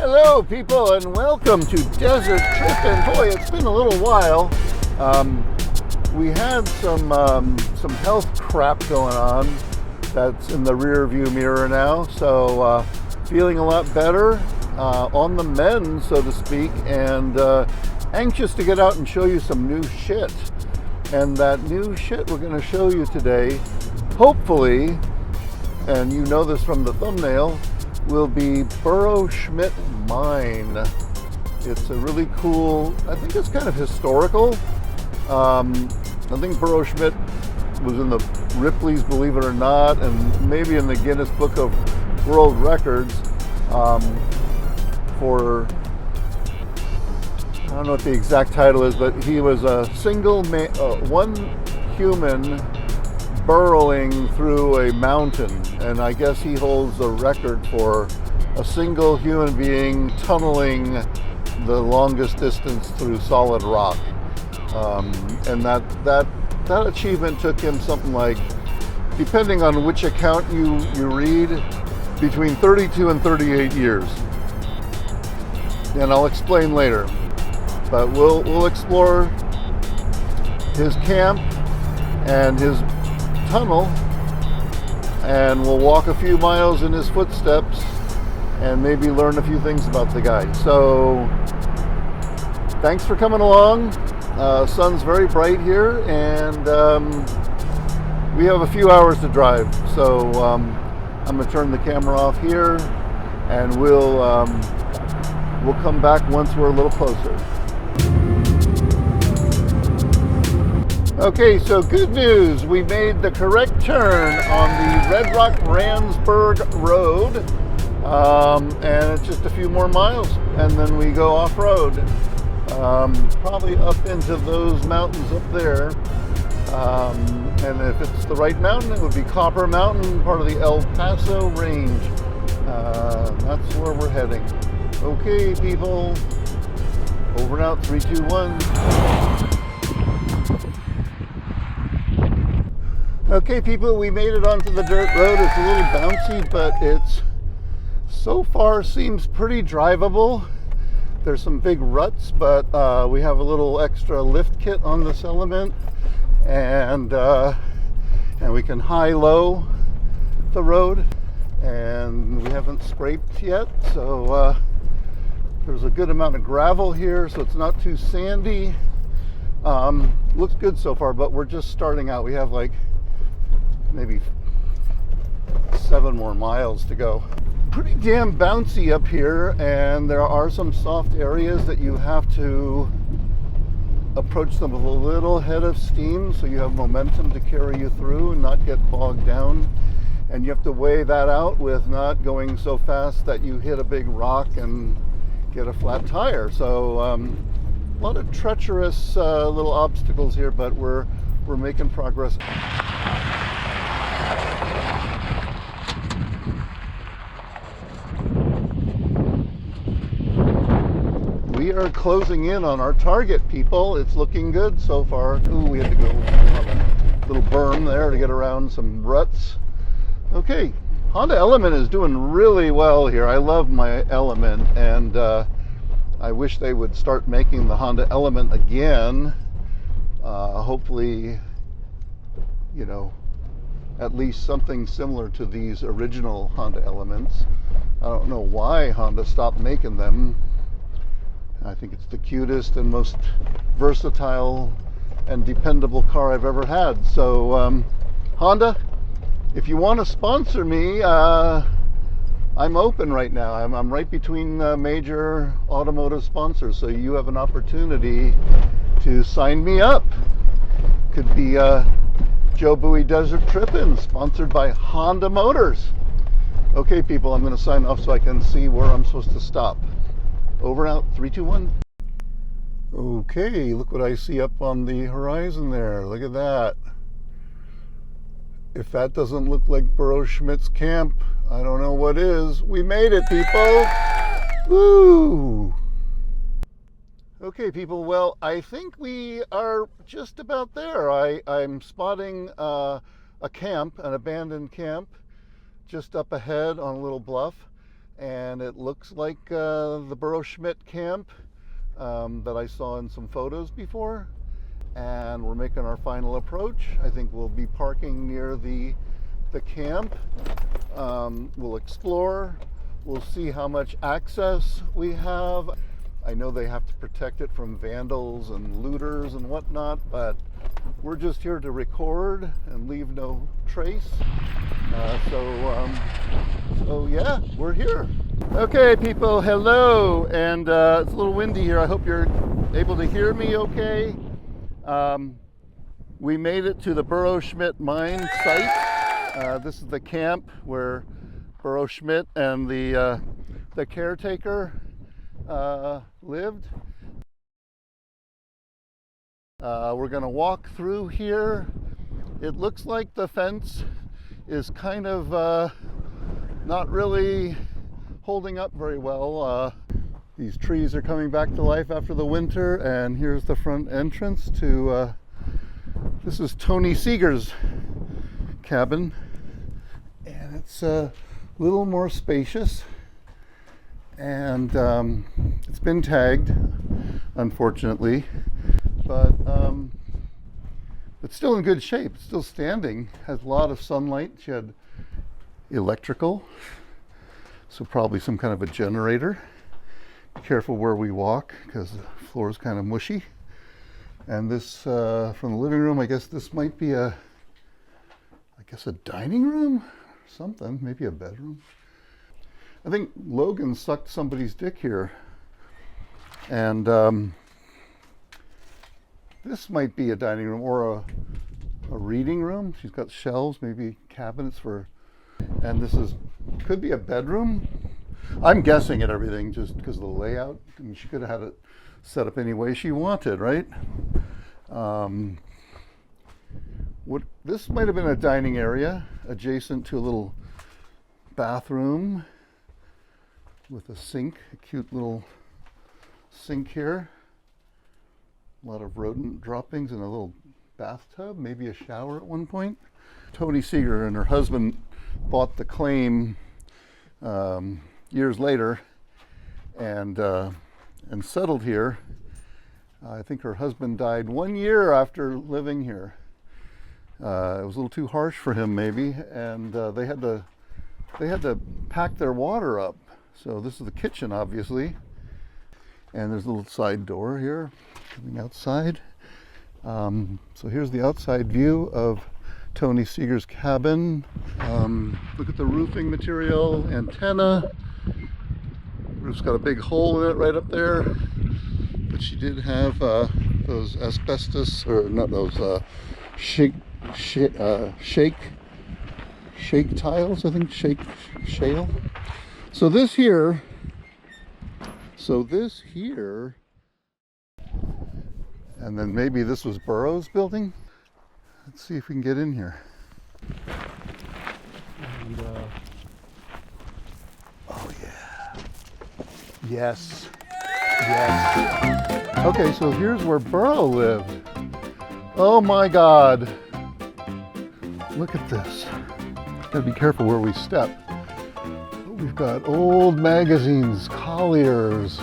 Hello, people, and welcome to Desert Trippin. Boy, it's been a little while. We had some health crap going on that's in the rear view mirror now, so feeling a lot better, on the mend, so to speak, and anxious to get out and show you some new shit. And that new shit we're going to show you today, hopefully, and you know this from the thumbnail, will be Burro Schmidt mine. It's a really cool, I think it's kind of historical. I think Burro Schmidt was in the Ripley's Believe It or Not, and maybe in the Guinness Book of World Records for, I don't know what the exact title is, but he was a single man, one human burrowing through a mountain, and I guess he holds the record for a single human being tunneling the longest distance through solid rock. And that achievement took him something like, depending on which account you read, between 32 and 38 years. And I'll explain later. But we'll explore his camp and his tunnel, and we'll walk a few miles in his footsteps and maybe learn a few things about the guy. So thanks for coming along. Sun's very bright here, and we have a few hours to drive, so I'm gonna turn the camera off here, and we'll come back once we're a little closer. Okay, so good news. We made the correct turn on the Red Rock Randsburg Road, and it's just a few more miles, and then we go off-road, probably up into those mountains up there, and if it's the right mountain, it would be Copper Mountain, part of the El Paso Range. That's where we're heading. Okay, people, over and out, 3, 2, 1. Okay, people, we made it onto the dirt road. It's a little bouncy, but it's so far seems pretty drivable. There's some big ruts, but we have a little extra lift kit on this element, and we can high-low the road, and we haven't scraped yet, so there's a good amount of gravel here, so it's not too sandy. Looks good so far, but we're just starting out. We have like maybe 7 more miles to go. Pretty damn bouncy up here, and there are some soft areas that you have to approach them with a little head of steam so you have momentum to carry you through and not get bogged down. And you have to weigh that out with not going so fast that you hit a big rock and get a flat tire. So a lot of treacherous little obstacles here, but we're making progress. We are closing in on our target, people. It's looking good so far. Ooh, we had to go on a little berm there to get around some ruts. Okay, Honda Element is doing really well here. I love my Element, and I wish they would start making the Honda Element again. Hopefully, you know, at least something similar to these original Honda Elements. I don't know why Honda stopped making them. I think it's the cutest and most versatile and dependable car I've ever had. So Honda, if you want to sponsor me, I'm open right now. I'm right between major automotive sponsors, so you have an opportunity to sign me up. Could be Joe Bowie Desert Trippin, sponsored by Honda Motors. Okay, people, I'm going to sign off so I can see where I'm supposed to stop. Over and out, 3, 2, 1. Okay, look what I see up on the horizon there. Look at that. If that doesn't look like Burro Schmidt's camp, I don't know what is. We made it, people. Woo! Okay, people, well, I think we are just about there. I'm spotting a camp, an abandoned camp, just up ahead on a little bluff. and it looks like the Burro Schmidt camp that I saw in some photos before. And we're making our final approach. I think we'll be parking near the camp. We'll explore. We'll see how much access we have. I know they have to protect it from vandals and looters and whatnot, but we're just here to record and leave no trace. So yeah, we're here. Okay, people, hello. And it's a little windy here. I hope you're able to hear me okay. We made it to the Burro Schmidt mine site. This is the camp where Burro Schmidt and the caretaker lived. We're going to walk through here. It looks like the fence is kind of not really holding up very well. These trees are coming back to life after the winter, and here's the front entrance to this is Tonie Seger's cabin, and it's a little more spacious, and it's been tagged, unfortunately, but it's still in good shape. It's still standing, has a lot of sunlight. She had electrical, so probably some kind of a generator. Be careful where we walk because the floor is kind of mushy. And this from the living room, I guess this might be a dining room or something, maybe a bedroom. I think Logan sucked somebody's dick here, and this might be a dining room or a reading room. She's got shelves, maybe cabinets for, and this could be a bedroom. I'm guessing at everything just because of the layout. I mean, she could have had it set up any way she wanted, right? This might have been a dining area adjacent to a little bathroom with a sink, a cute little sink here. A lot of rodent droppings in a little bathtub, maybe a shower at one point. Tonie Seger and her husband bought the claim years later and settled here. I think her husband died 1 year after living here. It was a little too harsh for him, maybe, and they had to pack their water up. So this is the kitchen, obviously, and there's a little side door here coming outside. So here's the outside view of Tonie Seger's cabin. Look at the roofing material, antenna. Roof's got a big hole in it right up there. But she did have those asbestos, or not those shake tiles, I think, shale. So this here, and then maybe this was Burro's building. Let's see if we can get in here. And, oh yeah, yes. Okay, so here's where Burro lived. Oh my God. Look at this. Gotta be careful where we step. We've got old magazines, Collier's,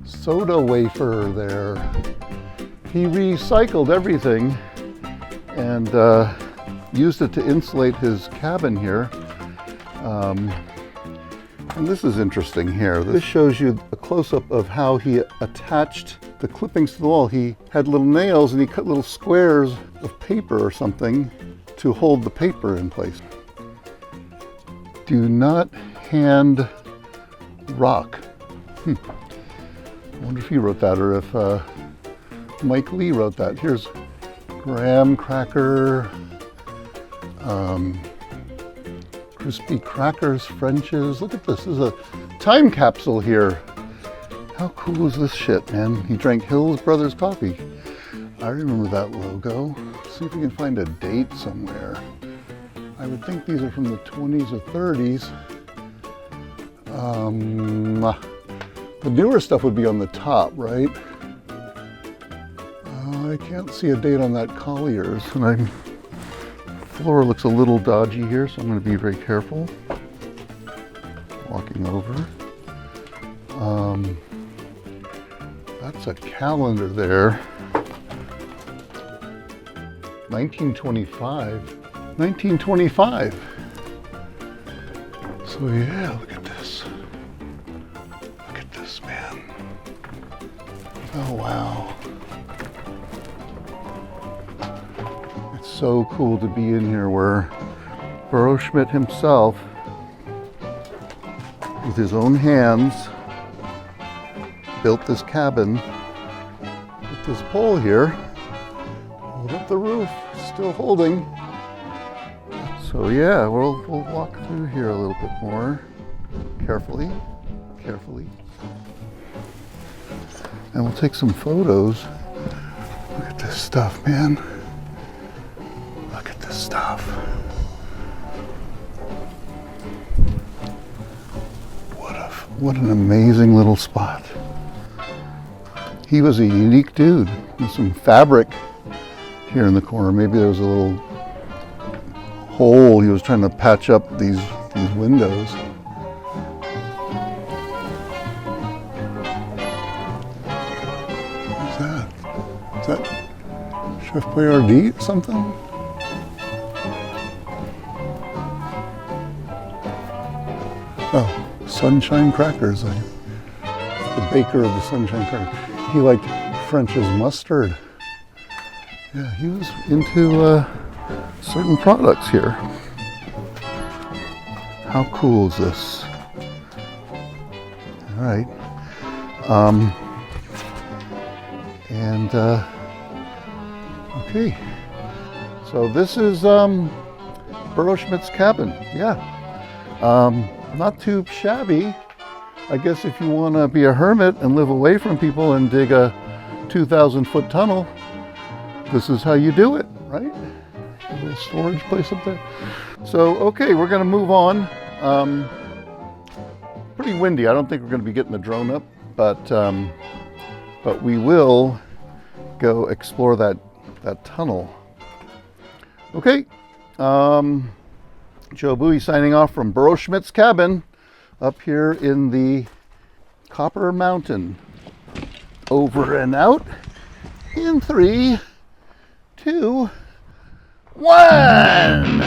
soda wafer there. He recycled everything and used it to insulate his cabin here. And this is interesting here. This shows you a close-up of how he attached the clippings to the wall. He had little nails and he cut little squares of paper or something to hold the paper in place. Do not hand rock. I wonder if he wrote that or if Mike Lee wrote that. Here's graham cracker, crispy crackers, French's. Look at this. This is a time capsule here. How cool is this shit, man? He drank Hills Brothers coffee. I remember that logo. See if we can find a date somewhere. I would think these are from the 20s or 30s. The newer stuff would be on the top, right? I can't see a date on that Collier's, and the floor looks a little dodgy here, so I'm going to be very careful. walking over. That's a calendar there. 1925. 1925. So yeah, look at this. Look at this, man. Oh wow. It's so cool to be in here where Burro Schmidt himself, with his own hands, built this cabin with this pole here. Hold up the roof, still holding. So yeah, we'll walk through here a little bit more carefully. And we'll take some photos. Look at this stuff, man. Look at this stuff. What an amazing little spot. He was a unique dude. There's some fabric here in the corner. Maybe there was a little hole. He was trying to patch up these windows. What's that? Is that Chef Boyardee or something? Oh, Sunshine Crackers. The baker of the Sunshine Crackers. He liked French's mustard. Yeah, he was into certain products here. How cool is this? All right. Okay. So this is Burro Schmidt's cabin. Yeah. Not too shabby. I guess if you want to be a hermit and live away from people and dig a 2,000-foot tunnel, this is how you do it, right? A little storage place up there. So, okay, we're going to move on. Pretty windy. I don't think we're going to be getting the drone up, but we will go explore that tunnel. Okay. Joe Bowie signing off from Burro Schmidt's cabin up here in the Copper Mountain. Over and out in 3, 2, 1.